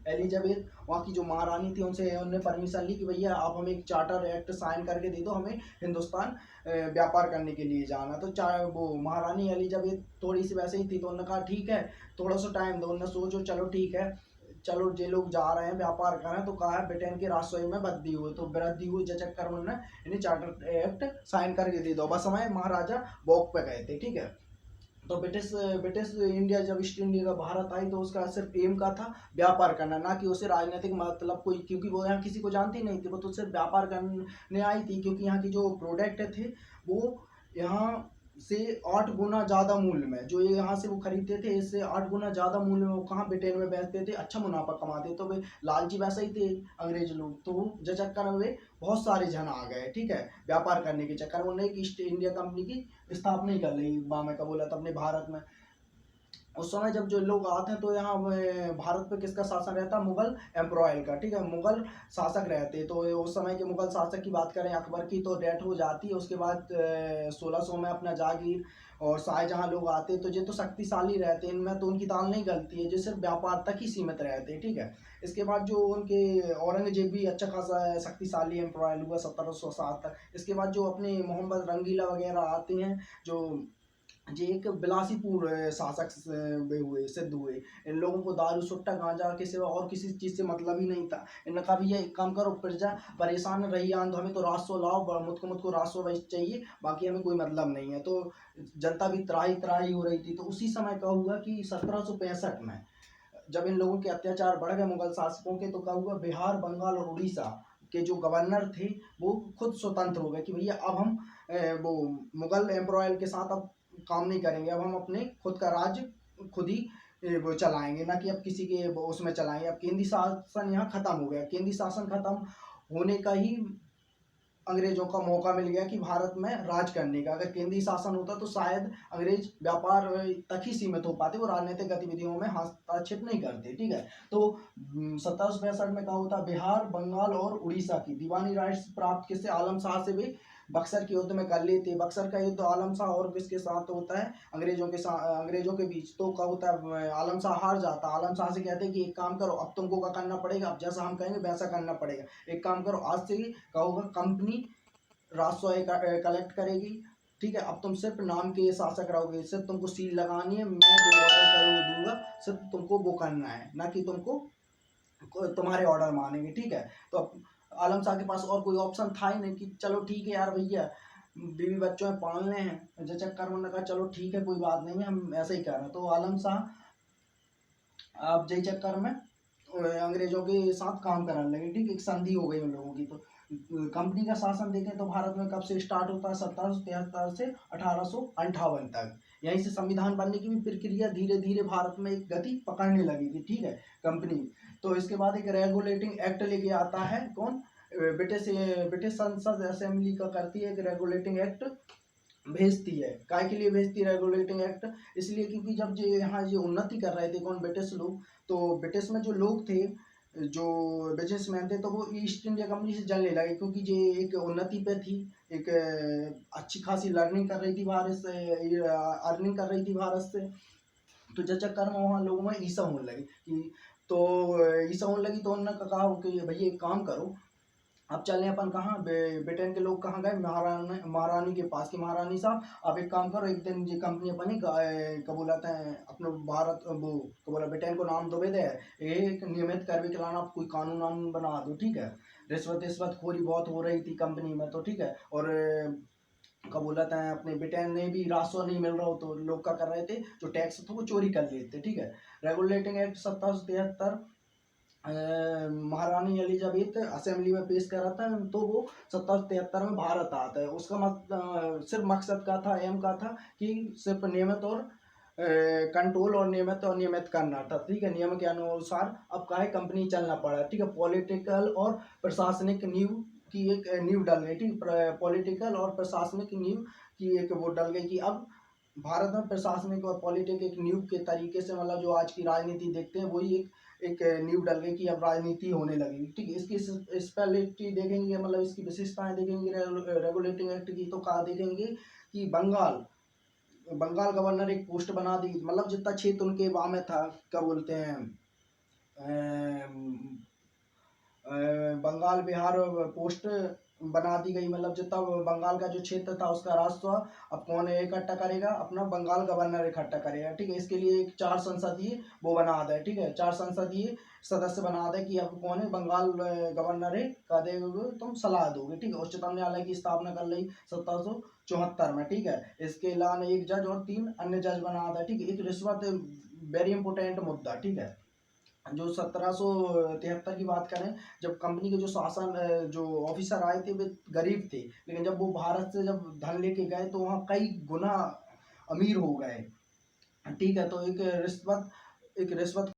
Elizabeth वहाँ की जो महारानी थी उनसे उन्होंने परमिशन ली कि भैया आप हमें एक चार्टर एक्ट साइन करके दे दो, हमें हिंदुस्तान व्यापार करने के लिए जाना। तो वो महारानी एलिजाबेथ थोड़ी सी वैसे ही थी, तो उन्होंने कहा ठीक है थोड़ा सा टाइम दो। उन्होंने सोचो चलो ठीक है, चलो जे लोग जा रहे हैं व्यापार कर रहे हैं, तो कहा है ब्रिटेन के राजस्व में वृद्धि हुई, तो वृद्धि हुई के चक्कर में उन्होंने इन्हें चार्टर एक्ट साइन करके दे दो। बस हमारे महाराजा वॉक पे गए थे, ठीक है। तो ब्रिटिश ब्रिटिश इंडिया जब ईस्ट इंडिया का भारत आई तो उसका सिर्फ एम का था व्यापार करना, ना कि उसे राजनीतिक मतलब कोई, क्योंकि वो यहाँ किसी को जानती नहीं थी, वो तो सिर्फ व्यापार करने आई थी। क्योंकि यहाँ की जो प्रोडक्ट थे वो यहाँ से 8 गुना ज़्यादा मूल्य में, जो ये यहाँ से वो खरीदते थे इससे 8 गुना ज़्यादा मूल्य में वो कहाँ ब्रिटेन में बेचते थे, अच्छा मुनाफा कमाते। तो वे लालची वैसे ही थे अंग्रेज लोग, तो जो चक्कर में वे बहुत सारे जन आ गए, ठीक है, व्यापार करने के चक्कर में उन्होंने एक ईस्ट इंडिया कंपनी की स्थापना ही कर ली मैं का बोला था अपने भारत में। उस समय जब जो लोग आते हैं तो यहाँ भारत पे किसका शासन रहता, मुगल एम्प्रोयल का, ठीक है, मुगल शासक रहते। तो उस समय के मुगल शासक की बात करें अकबर की तो डेथ हो जाती है। उसके बाद 1600 में अपना जागीर और शाहजहाँ लोग आते, तो ये तो शक्तिशाली रहते, इनमें तो उनकी दाल नहीं गलती है, जो सिर्फ व्यापार तक ही सीमित रहते, ठीक है। इसके बाद जो उनके औरंगजेब भी अच्छा खासा शक्तिशाली एम्प्रोयल हुआ 1707 तक। इसके बाद जो अपने मोहम्मद रंगीला वगैरह आते हैं, जो जी एक बिलासीपुर शासक वे हुए सिद्ध हुए। इन लोगों को दारू सुट्टा गांजा के सिवा और किसी चीज से मतलब ही नहीं था। इन्होंने कहा भैया एक काम करो, प्रजा परेशान रही आन तो हमें तो राजस्व लाओ, मुझको राजस्व वही चाहिए, बाकी हमें कोई मतलब नहीं है। तो जनता भी त्राही त्राही हो रही थी। तो उसी समय क्या हुआ कि 1765 में जब इन लोगों के अत्याचार बढ़ गए मुगल शासकों के, तो क्या हुआ, बिहार बंगाल और उड़ीसा के जो गवर्नर थे वो खुद स्वतंत्र हो गए कि भैया अब हम वो मुगल एम्प्रोयल के साथ अब काम नहीं करेंगे, अब हम अपने खुद का राज्य खुद ही वो चलाएंगे, ना कि अब किसी के उसमें चलाएंगे। अब केंद्रीय शासन यहाँ खत्म हो गया। केंद्रीय शासन खत्म होने का ही अंग्रेजों का मौका मिल गया कि भारत में राज करने का। अगर केंद्रीय शासन होता तो शायद अंग्रेज व्यापार तक ही सीमित हो पाते, वो राजनीतिक गतिविधियों में हस्तक्षेप नहीं करते, ठीक है। तो 1765 में क्या होता, बिहार बंगाल और उड़ीसा की दीवानी राइट्स प्राप्त किससे, आलम शाह से भी बक्सर के युद्ध में कर लेते। बक्सर का युद्ध आलम शाह और किसके साथ होता है, अंग्रेजों के साथ, अंग्रेजों के बीच। तो क्या होता है, आलम शाह हार जाता। आलम शाह से कहते हैं कि एक काम करो अब तुमको क्या करना पड़ेगा, अब जैसा हम कहेंगे वैसा करना पड़ेगा। एक काम करो आज से ही क्या होगा, कंपनी राजस्व कलेक्ट करेगी, ठीक है। अब तुम सिर्फ नाम के शासक रहोगे, सिर्फ तुमको सील लगानी है, मैं जो ऑर्डर दूंगा सिर्फ तुमको वो करना है, ना कि तुमको तुम्हारे ऑर्डर मानेंगे, ठीक है। तो अब आलम शाह के पास और कोई ऑप्शन था ही नहीं कि चलो ठीक है यार भैया बीवी बच्चों में पालने हैं, जो चक्कर में उन्होंने कहा चलो ठीक है कोई बात नहीं है हम ऐसे ही कर रहे हैं। तो आलम शाह अब जय चक्कर में अंग्रेजों के साथ काम करने लगे, ठीक, एक संधि हो गई उन लोगों की। तो कंपनी का शासन देखें तो भारत में कब से स्टार्ट होता है, 1773 से 1858 तक। यहीं से संविधान बनने की भी प्रक्रिया धीरे धीरे भारत में एक गति पकड़ने लगी थी, ठीक है, कंपनी। तो इसके बाद एक रेगुलेटिंग एक्ट लेके आता है कौन, ब्रिटिश ब्रिटिश संसद असेंबली का करती है एक रेगुलेटिंग एक्ट भेजती है। काय के लिए भेजती है रेगुलेटिंग एक्ट, इसलिए क्योंकि जब ये यहाँ ये उन्नति कर रहे थे कौन, ब्रिटिश लोग, तो ब्रिटिश में जो लोग थे, जो बिजनेसमैन थे, तो वो ईस्ट इंडिया कंपनी से जलने लगे, क्योंकि ये एक उन्नति पे थी, एक अच्छी खासी लर्निंग कर रही थी भारत से, अर्निंग कर रही थी भारत से। तो जिस चक्कर में वहाँ लोगों में ईसा होने लगी कि, तो ईसा होने लगी तो उन्होंने कहा कि भैया एक काम करो, अब चलें अपन कहाँ, ब्रिटेन के लोग कहाँ गए, महारानी महारानी के पास की, महारानी साहब आप एक काम करो, एक दिन ये कंपनी अपनी क्या बोलाते हैं अपने भारत वो क्या बोला ब्रिटेन को नाम दो दे, एक नियमित कर भी चलाना, आप कोई कानून वानून बना दो, ठीक है। रिश्वत खोरी बहुत हो रही थी कंपनी में, तो ठीक है। और क्या बोलाते हैं अपने ब्रिटेन में भी राजस्व नहीं मिल रहा हो, तो लोग क्या कर रहे थे, जो टैक्स था वो चोरी कर लेते, ठीक है। रेगुलेटिंग एक्ट 1773 महारानी एलिजाबेथ असेंबली में पेश करा था, तो वो 1773 में भारत आता है। उसका सिर्फ मकसद का था, एम का था कि सिर्फ नियमित और कंट्रोल और नियमित और नियमित करना था, ठीक है। नियम के अनुसार अब काहे कंपनी चलना पड़ा, ठीक है। पॉलिटिकल और प्रशासनिक नींव की एक नींव डल गई, ठीक, पॉलिटिकल और प्रशासनिक नींव की एक वो डल गई कि अब भारत में प्रशासनिक और पॉलिटिक एक नींव के तरीके से, मतलब जो आज की राजनीति देखते हैं वही एक नींव डल गई कि अब राजनीति होने लगेगी, ठीक है। इसकी स्पेशलिटी देखेंगे, मतलब इसकी विशेषताएं देखेंगे रेगुलेटिंग एक्ट की, तो कहा देखेंगे कि बंगाल बंगाल गवर्नर एक पोस्ट बना दी, मतलब जितना क्षेत्र उनके वहाँ में था, क्या बोलते हैं बंगाल बिहार पोस्ट बना दी गई, मतलब जितना बंगाल का जो क्षेत्र था उसका राजस्व अब कौन इकट्ठा करेगा, अपना बंगाल गवर्नर इकट्ठा करेगा, ठीक है। इसके लिए एक 4 संसदीय वो बना दे, ठीक है, 4 संसदीय सदस्य बना दे कि अब कौन है बंगाल गवर्नर है का देगा, तुम सलाह दोगे, ठीक है। उच्चतम न्यायालय की स्थापना कर ली 1774 में, ठीक है। इसके अलावा एक जज और 3 अन्य जज बना था, ठीक है। एक रिश्वत वेरी इंपोर्टेंट मुद्दा, ठीक है। जो 1773 की बात करें, जब कंपनी के जो शासन जो ऑफिसर आए थे वे गरीब थे, लेकिन जब वो भारत से जब धन लेके गए तो वहाँ कई गुना अमीर हो गए, ठीक है। तो एक रिश्वत